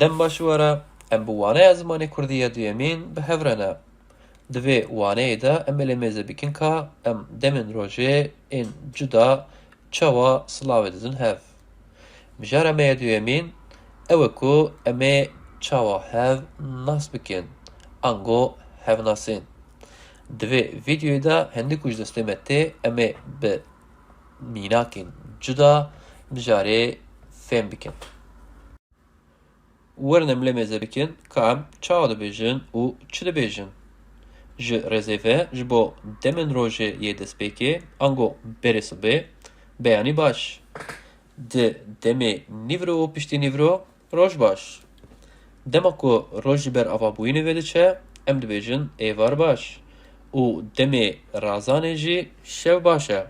dem başvara em bu wanaya zimanê Kurdî ya duyemîn bi hev re ne. Di vê waneyê de em ê lê mêze bikin ka em demên rojê ên cuda çawa silavê didin hev. Mijara me ya duyemîn ew e ku em ê çawa hev nas bikin. Ango hevnasên. Di vê vîdyoyê de hindik û ji destê me tê em ê bi mînakên cuda mijarê fêm bikin. Werin em lê mêze bikin ka em çawa dibêjin û çi dibêjin. Ji rêzê ve ji bo demên rojê yê destpêkê ango berê sibê beyanî baş. Di demê nîvro û piştî nîvro roj baş. Dema ku roj ji ber avabûyînê vê diçe em dibêjin êvar baş û demê razanê jî şev baş e.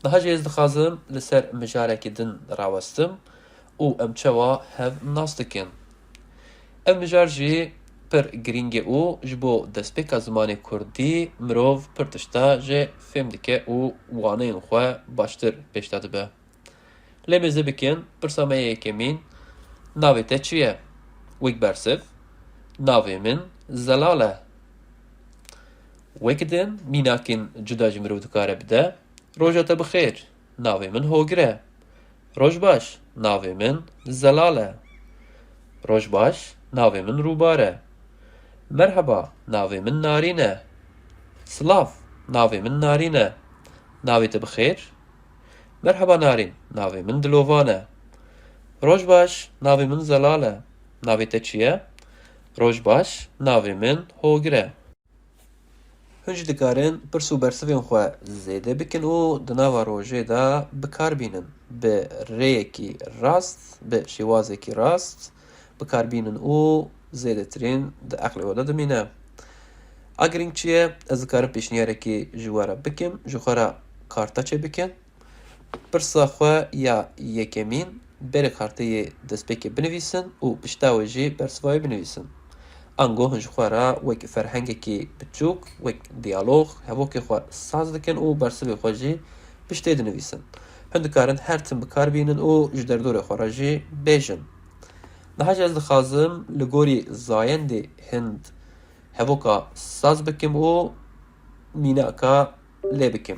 Daha jî ez dixwazim li ser mijarekî din rawestim û em çawa hev nas dikin. Ev mijar jî pir girîng e û ji bo destpêka zimanê Kurdî mirov pir tişta jê fêm dike û waneyên xwe baştir pêşda dibe. Lê mêze bikin pirsa me yê yekemîn navê te çi ye? Wek bersiv, navê min Zelal e. Wek din mînakên cuda jî mirov dikare bide. Roja te bixêr, navê min Hogir e. Roj baş, navê min Zelal e. Roj baş, navê min Rûbar e. Merheba, navê min Narîn e. Silav, navê min Narîn e. Navê te bixêr? Merheba Narîn, navê min Dilovan e. Roj baş, navê min Zelal e. Navê te çi ye? Roj baş, navê min Hogir e. Hûn jî dikarin pirs û bersivên xwe zêde bikin û di nava rojê de bikarbînin. Bi rêyekî rast, bi şîwazekî rast bikarbînin û zêdetirîn di eqlê we de dimîne. A girîng çi ye? Ez dikarim pêşniyarekî ji we re bikim, ji xwe re karta çê bikin. Pirsa xwe ya yekemîn berê karteyê destpêkê binivîsin û pişta wê jî bersivayê binivîsin. Ango hûn ji xwe re wek ferhengekî biçûk, wek diyalog hevokê xwe saz dikin û bersivê xwe jî piştê dinivîsin. Hûn dikarin her tim bikarbînin û ji derdorê xwe re jî bêjin. Daha jî ez dixwazim li gorî zayendê hind hevoka saz bikim û mînaka lê bikim.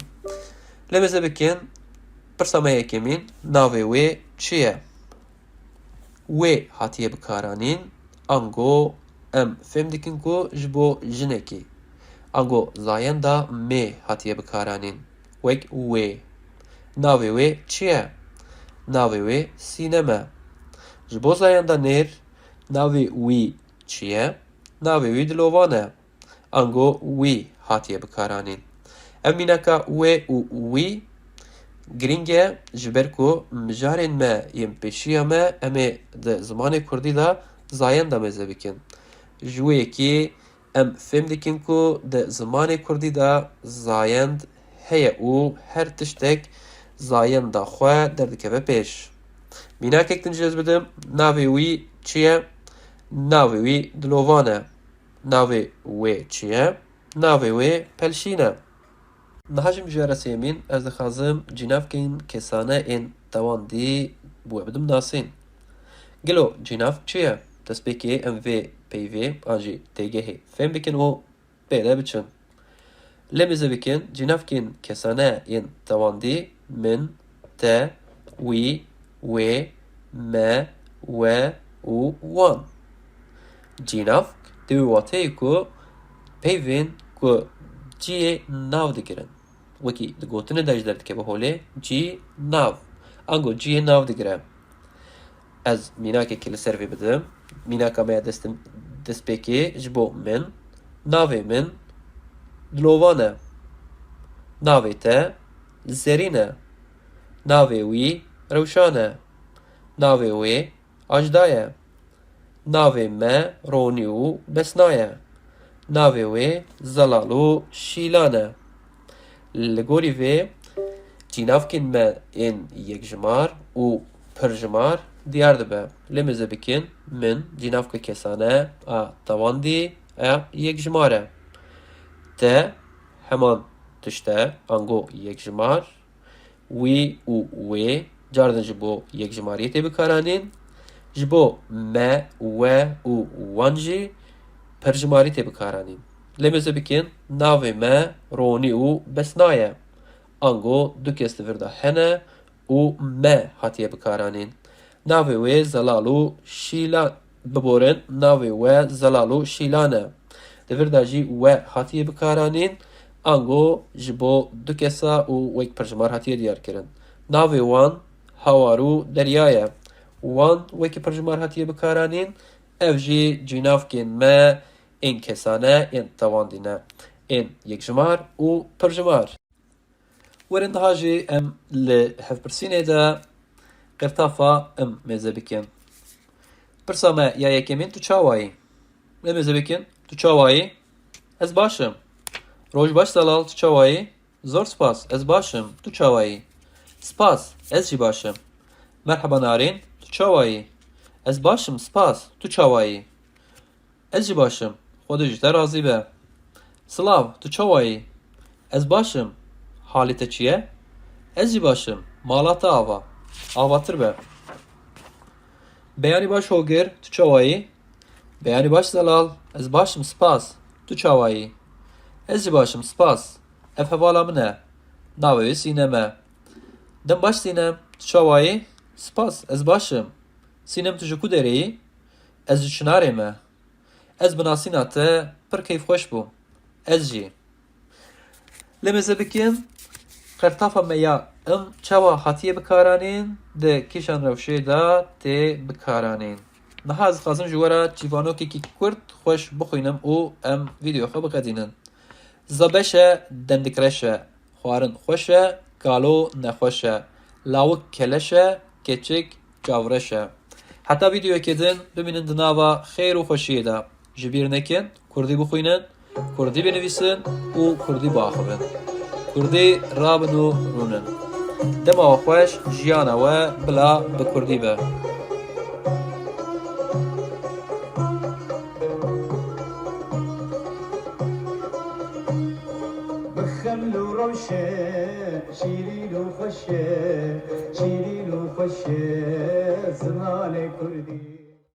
Lê mêze bikin pirsa me yekemîn navê wê çi ye? Wê hatiye bikaranîn ango em fêm dikin ku ji bo jinekî. Ango zayenda mê hatiye bikaranîn. Wek wê. Navê wê çi ye? Navê wê Sînem e. Ji bo zayenda nêr navê wî çi ye? Navê wî Dilovan e. Ango wî hatiye bikaranîn. Ev mînaka wê û wî girîng e ji ber ku mijarên me yên pêşiya me em ê di zimanê Kurdî de zayenda mêze bikin. Ji wê yekî em fêm dikin ku di zimanê Kurdî de zayend heye û her tiştek zayenda xwe derdikeve pêş. Mînakek din jî ez bidim, navê wî çi ye? Navê wî Dilovan e. Navê wê çi ye? Navê wê Pelşîn e. Niha ji mijara sêmîn ez dixwazim cînavkên kesane ên tewandî bi we bidim nasîn. Gelo cînav çi ye? Destpêkê em vê peyvê an jî têgehê fêm bikin û pê de biçin. Lê mêze bikin cînavkên kesane yên tewandî min, te, wî, wê, me, we û wan. Cînavk di wê wateyê ku peyvên ku ciyê nav digirin. Wekî di gotinê de jî derdikeve holê cî nav. Ango ciyê nav digire. Ez mînakekî li ser vê bidim. Mînaka me ya destpêkê ji bo min. Navê min Dilovan e. Navê te Zerîn e. Navê wî Rewşan e. Navê wê Ajda ye. Navê me Ronî û Besna ye. Navê wê Zelal û Şîlan e. Li gorî vê cînavkên me yên yekjimar û pirjimar diyar dibe. Lê mêze bikin min cînavka kesane a tewandî a yekjimar e. Te heman tişte ango yekjimar. Wî û wê car din ji bo yekjimariyê tê bikaranîn. ji bo me, we û wan jî perjimarî tê bikaranîn. Lê mêze bikin navê me Ronî û Besna ye. Ango du kes li vir de hene û me hatiye bikaranîn. Navê wê Zelal û Şîlan biborin navê we Zelal û Şîlan e. Li vir de jî we hatiye bikaranîn. Ango ji bo du kesa û wek perjimar hatiye diyarkirin. Navê wan Hawar û Derya ye. Wan wekî perjimar hatiye bikaranîn. Ev jî cînavkên me ên kesane yên tewandî ne. Ên yekjimar û perjimar. Werin daha jî em li hevpirsînê de qirtafa em mêze bikin. Pirsa me ya yekemîn tu çawa yî? Lê mêze bikin tu çawa yî? Ez başim. Roj baş Zelal tu çawa yî? Zor spas ez başim. Tu çawa yî? Spas ez jî başim. Merheba Narîn tu çawa yî? Ez başim spas. Tu çawa yî? Ez jî başim. Xwedê ji te razî be. Silav tu çawa yî? Ez başim. Halê te çi ye? Ez jî başim. Mala te ava. Avatir be. Beyanî baş Hogir tu çawa yî? Beyanî baş Zelal ez başim spas. Tu çawa yî? Ez jî başim spas. Ev hevala min e. Navê wê Sînem e. Dem baş Sînem tu çawa yî? Spas ez başim. Sînem tu ji ku derê yî? Ez ji Çinarê me. Ez bi nasîna te pir keyfxweş bûm. Ez jî. Lê mêze bikin qirtafa me ya em çawa hatiye bikaranîn di kîşan rewşê de tê bikaranîn. Niha ez dixwazim ji we re çîvanokekî Kurd xweş bixwînim û em vîdeoxwe biqedînin. Zebeş e dendikreş e. Xwarin xweş e, galo nexweş e. Lawik keleş e, keçik cawreş e. Heta vîdeoyekê din bimînin di nava xêr û xweşiyê de. Ji bîr nekin, Kurdî bixwînin, Kurdî binivîsin û Kurdî biaxivin. Kurdî rabin û rûnin. Dema xweş jiyana we bila bi Kurdî be. بخمل وروشة شيرين وخشة شيرين وخشة زمان كردي